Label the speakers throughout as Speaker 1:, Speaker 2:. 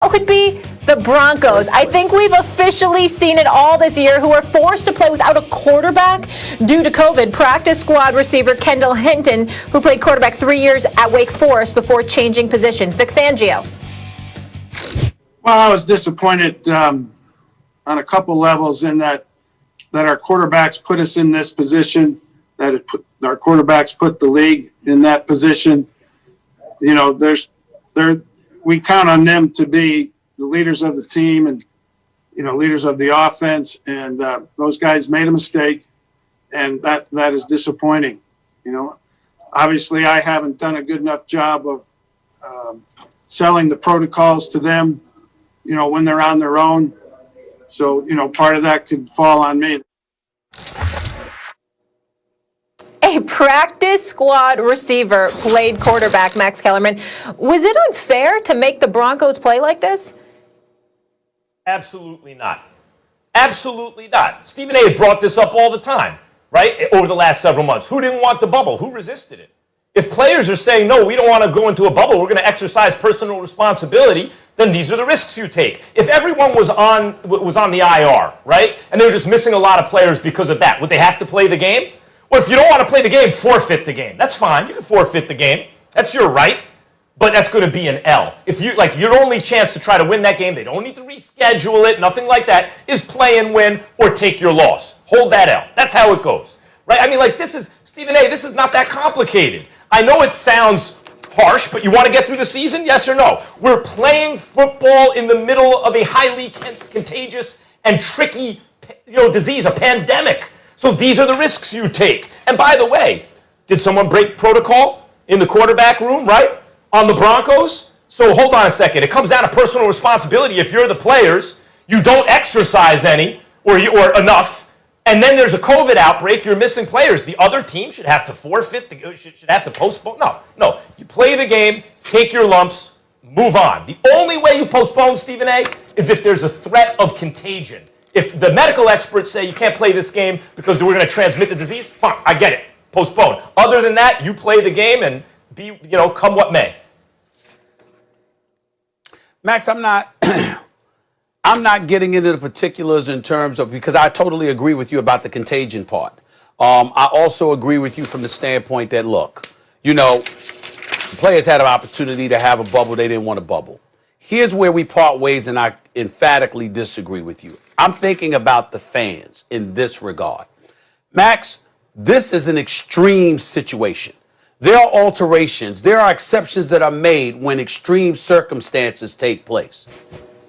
Speaker 1: Would be the Broncos. I think we've officially seen it all this year, who are forced to play without a quarterback due to COVID. Practice squad receiver Kendall Hinton, who played quarterback 3 years at Wake Forest before changing positions. Vic Fangio.
Speaker 2: Well, I was disappointed on a couple levels in that our quarterbacks put us in this position, our quarterbacks put the league in that position. You know, we count on them to be the leaders of the team and, you know, leaders of the offense. And those guys made a mistake, and that is disappointing. You know, obviously I haven't done a good enough job of selling the protocols to them, you know, when they're on their own. So, you know, part of that could fall on me.
Speaker 1: A practice squad receiver played quarterback, Max Kellerman. Was it unfair to make the Broncos play like this?
Speaker 3: Absolutely not. Absolutely not. Stephen A. brought this up all the time, right, over the last several months. Who didn't want the bubble? Who resisted it? If players are saying, no, we don't want to go into a bubble, we're going to exercise personal responsibility, then these are the risks you take. If everyone was on the IR, right, and they were just missing a lot of players because of that, would they have to play the game? Well, if you don't want to play the game, forfeit the game. That's fine. You can forfeit the game. That's your right. But that's going to be an L. If you your only chance to try to win that game, they don't need to reschedule it, nothing like that, is play and win or take your loss. Hold that L. That's how it goes. Right? I mean, like, this is, Stephen A., this is not that complicated. I know it sounds harsh, but you want to get through the season? Yes or no? We're playing football in the middle of a highly contagious and tricky, disease, a pandemic. So these are the risks you take. And by the way, did someone break protocol in the quarterback room, right, on the Broncos? So hold on a second. It comes down to personal responsibility. If you're the players, you don't exercise any or enough, and then there's a COVID outbreak, you're missing players. The other team should have to forfeit, should have to postpone. No. You play the game, take your lumps, move on. The only way you postpone, Stephen A., is if there's a threat of contagion. If the medical experts say you can't play this game because we're going to transmit the disease, fine, I get it. Postpone. Other than that, you play the game and come what may.
Speaker 4: Max, I'm not getting into the particulars in terms of, because I totally agree with you about the contagion part. I also agree with you from the standpoint that, look, the players had an opportunity to have a bubble. They didn't want a bubble. Here's where we part ways, and I emphatically disagree with you. I'm thinking about the fans in this regard. Max, this is an extreme situation. There are alterations. There are exceptions that are made when extreme circumstances take place.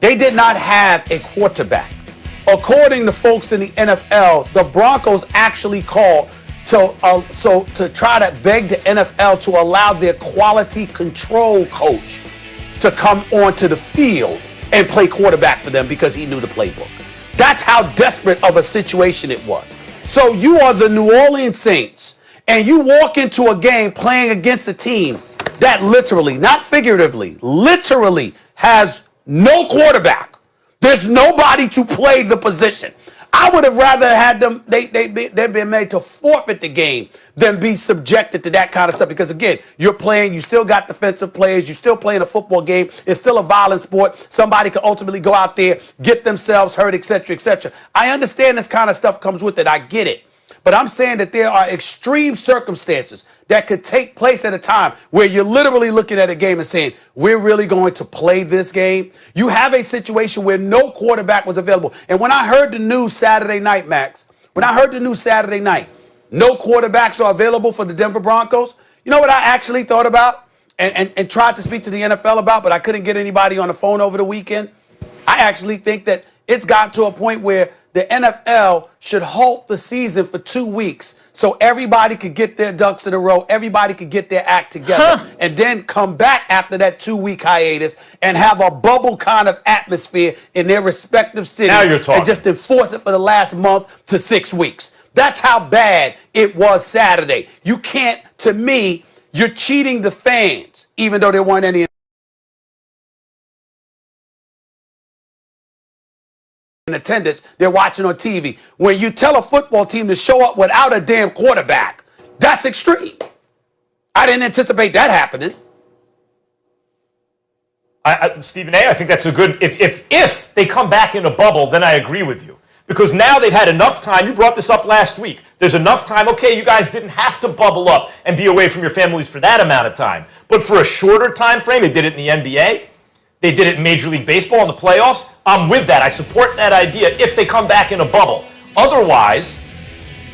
Speaker 4: They did not have a quarterback. According to folks in the NFL, the Broncos actually called to try to beg the NFL to allow their quality control coach to come onto the field and play quarterback for them because he knew the playbook. That's how desperate of a situation it was. So you are the New Orleans Saints, and you walk into a game playing against a team that literally, not figuratively, literally has no quarterback. There's nobody to play the position. I would have rather had them, they've been made to forfeit the game than be subjected to that kind of stuff. Because again, you're playing, you still got defensive players, you're still playing a football game. It's still a violent sport. Somebody could ultimately go out there, get themselves hurt, et cetera, et cetera. I understand this kind of stuff comes with it. I get it. But I'm saying that there are extreme circumstances that could take place at a time where you're literally looking at a game and saying, we're really going to play this game. You have a situation where no quarterback was available. And when I heard the news Saturday night, Max, no quarterbacks are available for the Denver Broncos, you know what I actually thought about and tried to speak to the NFL about, but I couldn't get anybody on the phone over the weekend? I actually think that it's gotten to a point where the NFL should halt the season for 2 weeks so everybody could get their ducks in a row, everybody could get their act together, and then come back after that 2-week hiatus and have a bubble kind of atmosphere in their respective cities.
Speaker 3: Now you're talking.
Speaker 4: And just enforce it for the last month to 6 weeks. That's how bad it was Saturday. You can't, to me, you're cheating the fans, even though there weren't any in attendance, they're watching on TV. When you tell a football team to show up without a damn quarterback, that's extreme. I didn't anticipate that happening.
Speaker 3: Stephen A., I think that's a good, if they come back in a bubble, then I agree with you. Because now they've had enough time. You brought this up last week. There's enough time. Okay, you guys didn't have to bubble up and be away from your families for that amount of time. But for a shorter time frame, they did it in the NBA. They did it in Major League Baseball in the playoffs. I'm with that. I support that idea if they come back in a bubble. Otherwise,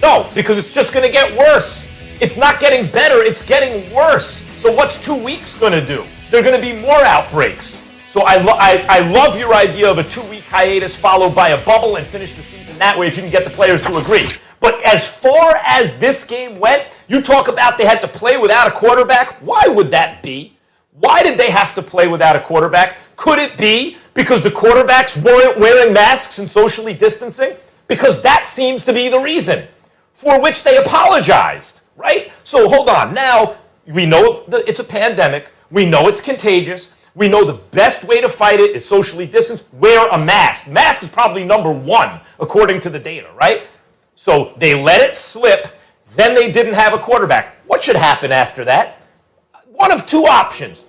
Speaker 3: no, because it's just going to get worse. It's not getting better. It's getting worse. So what's 2 weeks going to do? There are going to be more outbreaks. So I love your idea of a 2-week hiatus followed by a bubble and finish the season that way if you can get the players to agree. But as far as this game went, you talk about they had to play without a quarterback. Why would that be? Why did they have to play without a quarterback? Could it be because the quarterbacks weren't wearing masks and socially distancing? Because that seems to be the reason, for which they apologized, right? So hold on. Now, we know it's a pandemic. We know it's contagious. We know the best way to fight it is socially distance. Wear a mask. Mask is probably number one, according to the data, right? So they let it slip. Then they didn't have a quarterback. What should happen after that? One of two options.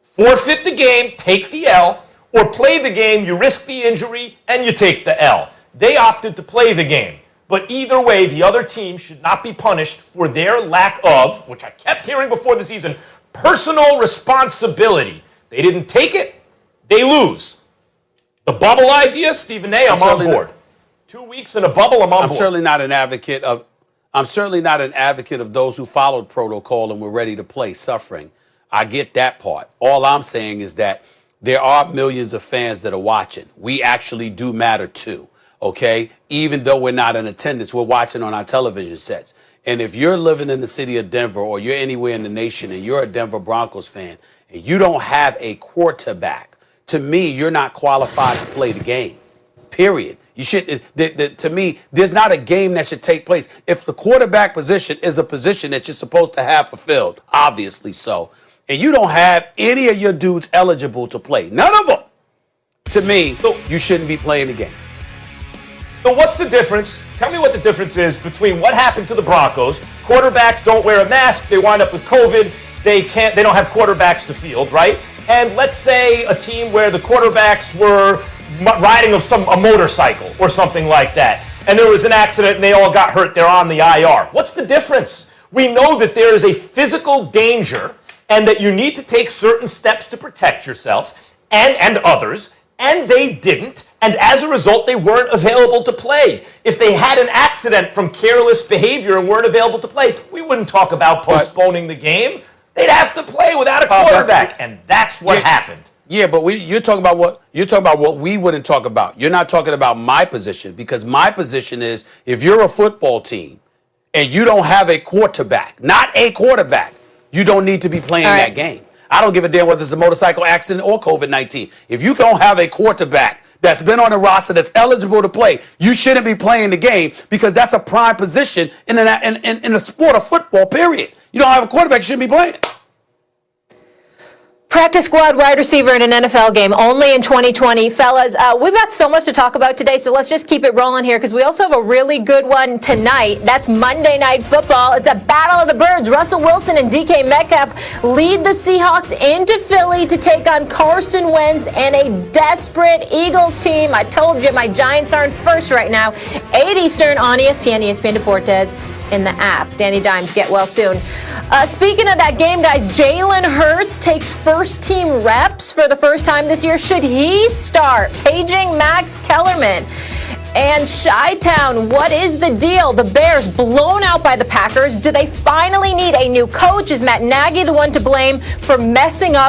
Speaker 3: Forfeit the game, take the L, or play the game, you risk the injury, and you take the L. They opted to play the game. But either way, the other team should not be punished for their lack of, which I kept hearing before the season, personal responsibility. They didn't take it, they lose. The bubble idea, Stephen A., I'm on board. 2 weeks in a bubble, I'm on board.
Speaker 4: I'm certainly not an advocate of those who followed protocol and were ready to play suffering. I get that part. All I'm saying is that there are millions of fans that are watching. We actually do matter too, okay? Even though we're not in attendance, we're watching on our television sets. And if you're living in the city of Denver or you're anywhere in the nation and you're a Denver Broncos fan and you don't have a quarterback, to me, you're not qualified to play the game, period. You should. To me, there's not a game that should take place. If the quarterback position is a position that you're supposed to have fulfilled, obviously so, and you don't have any of your dudes eligible to play, none of them, to me, you shouldn't be playing the game.
Speaker 3: So what's the difference? Tell me what the difference is between what happened to the Broncos. Quarterbacks don't wear a mask. They wind up with COVID. They don't have quarterbacks to field, right? And let's say a team where the quarterbacks were riding a motorcycle or something like that, and there was an accident and they all got hurt. They're on the IR. What's the difference? We know that there is a physical danger and that you need to take certain steps to protect yourself and others, and they didn't, and as a result, they weren't available to play. If they had an accident from careless behavior and weren't available to play, we wouldn't talk about postponing the game. They'd have to play without a quarterback, and that's what happened.
Speaker 4: Yeah, but you're talking about what we wouldn't talk about. You're not talking about my position, because my position is if you're a football team and you don't have a quarterback, not a quarterback, you don't need to be playing that game. I don't give a damn whether it's a motorcycle accident or COVID-19. If you don't have a quarterback that's been on the roster that's eligible to play, you shouldn't be playing the game, because that's a prime position in the sport of football, period. You don't have a quarterback, you shouldn't be playing.
Speaker 1: Practice squad wide receiver in an NFL game only in 2020. Fellas, we've got so much to talk about today, so let's just keep it rolling here, because we also have a really good one tonight. That's Monday Night Football. It's a battle of the birds. Russell Wilson and DK Metcalf lead the Seahawks into Philly to take on Carson Wentz and a desperate Eagles team. I told you my Giants aren't first right now. 8 Eastern on ESPN Deportes, in the app. Danny Dimes, get well soon. Speaking of that game, guys, Jalen Hurts takes first-team reps for the first time this year. Should he start? Paging Max Kellerman. And Chi-Town, what is the deal? The Bears blown out by the Packers. Do they finally need a new coach? Is Matt Nagy the one to blame for messing up